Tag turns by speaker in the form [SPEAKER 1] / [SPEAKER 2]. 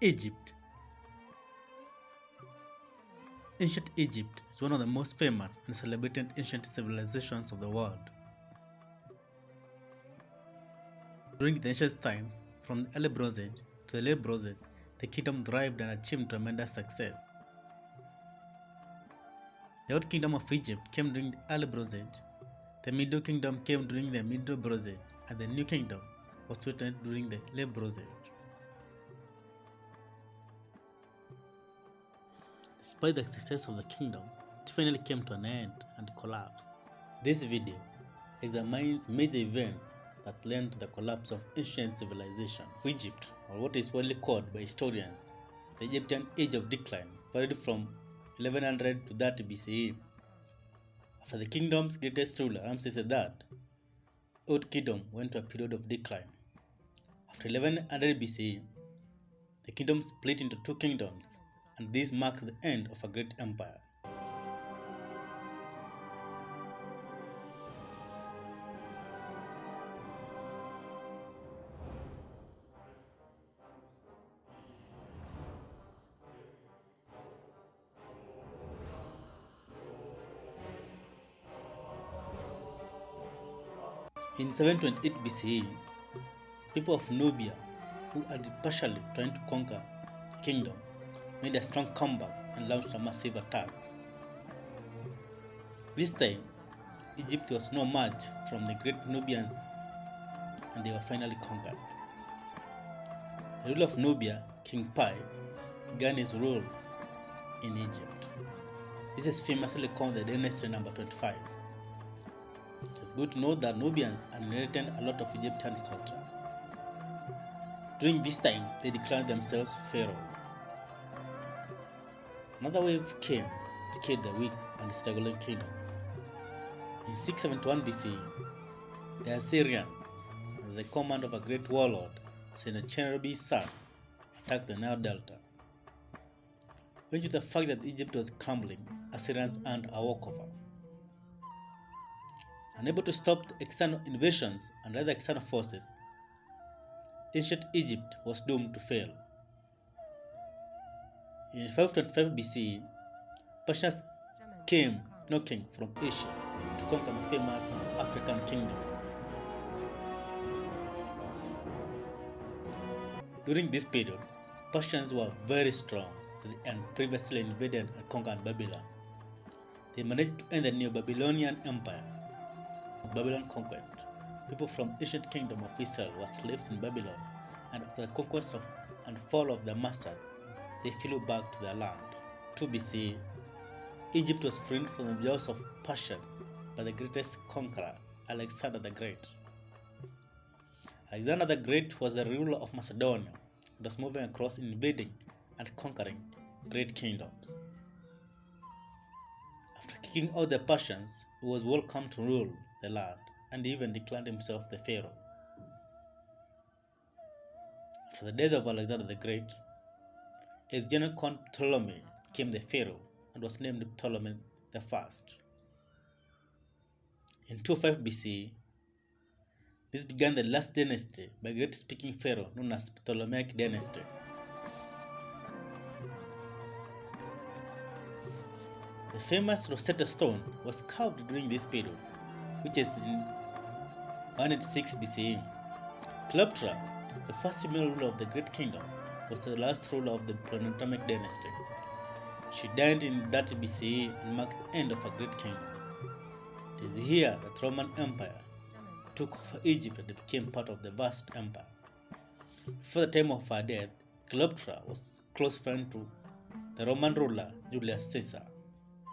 [SPEAKER 1] Egypt. Ancient Egypt is one of the most famous and celebrated ancient civilizations of the world. During the ancient times, from the early Bronze Age to the late Bronze Age, the kingdom thrived and achieved tremendous success. The Old Kingdom of Egypt came during the early Bronze Age, the Middle Kingdom came during the Middle Bronze Age, and the New Kingdom was created during the late Bronze Age. Despite the success of the kingdom, it finally came to an end and collapsed. This video examines major events that led to the collapse of ancient civilization. Egypt, or what is widely called by historians the Egyptian Age of Decline, varied from 1100 to 30 BCE. After the kingdom's greatest ruler, Ramses III, Old Kingdom went to a period of decline. After 1100 BCE, the kingdom split into two kingdoms, and this marks the end of a great empire. In 728 BCE, the people of Nubia, who had partially trying to conquer the kingdom, made a strong comeback and launched a massive attack. This time, Egypt was no match from the great Nubians, and they were finally conquered. The ruler of Nubia, King Pi, began his rule in Egypt. This is famously called the dynasty number 25. It is good to know that Nubians inherited a lot of Egyptian culture. During this time, they declared themselves pharaohs. Another wave came to kill the weak and struggling kingdom. In 671 BCE, the Assyrians, under the command of a great warlord, Sennacherib's son, attacked the Nile Delta. Owing to the fact that Egypt was crumbling, Assyrians earned a walkover. Unable to stop the external invasions and other external forces, ancient Egypt was doomed to fail. In 525 BCE, Persians came knocking from Asia to conquer the famous African kingdom. During this period, Persians were very strong and previously invaded and conquered Babylon. They managed to end the Neo-Babylonian Empire. Babylon conquest. People from ancient kingdom of Israel were slaves in Babylon, and after the conquest and fall of their masters, they flew back to their land. 2 BCE, Egypt was freed from the jaws of Persians by the greatest conqueror, Alexander the Great. Alexander the Great was the ruler of Macedonia and was moving across, invading and conquering great kingdoms. After kicking out the Persians, he was welcome to rule the land and even declared himself the pharaoh. After the death of Alexander the Great, his general called Ptolemy became the pharaoh and was named Ptolemy I. In 205 BCE, this began the last dynasty by a great speaking pharaoh known as Ptolemaic dynasty. The famous Rosetta Stone was carved during this period, which is in 186 BCE. Cleopatra, the first female ruler of the Great Kingdom, was the last ruler of the Ptolemaic dynasty. She died in 30 BCE and marked the end of a great kingdom. It is here that the Roman Empire took over Egypt and became part of the vast empire. Before the time of her death, Cleopatra was close friend to the Roman ruler Julius Caesar.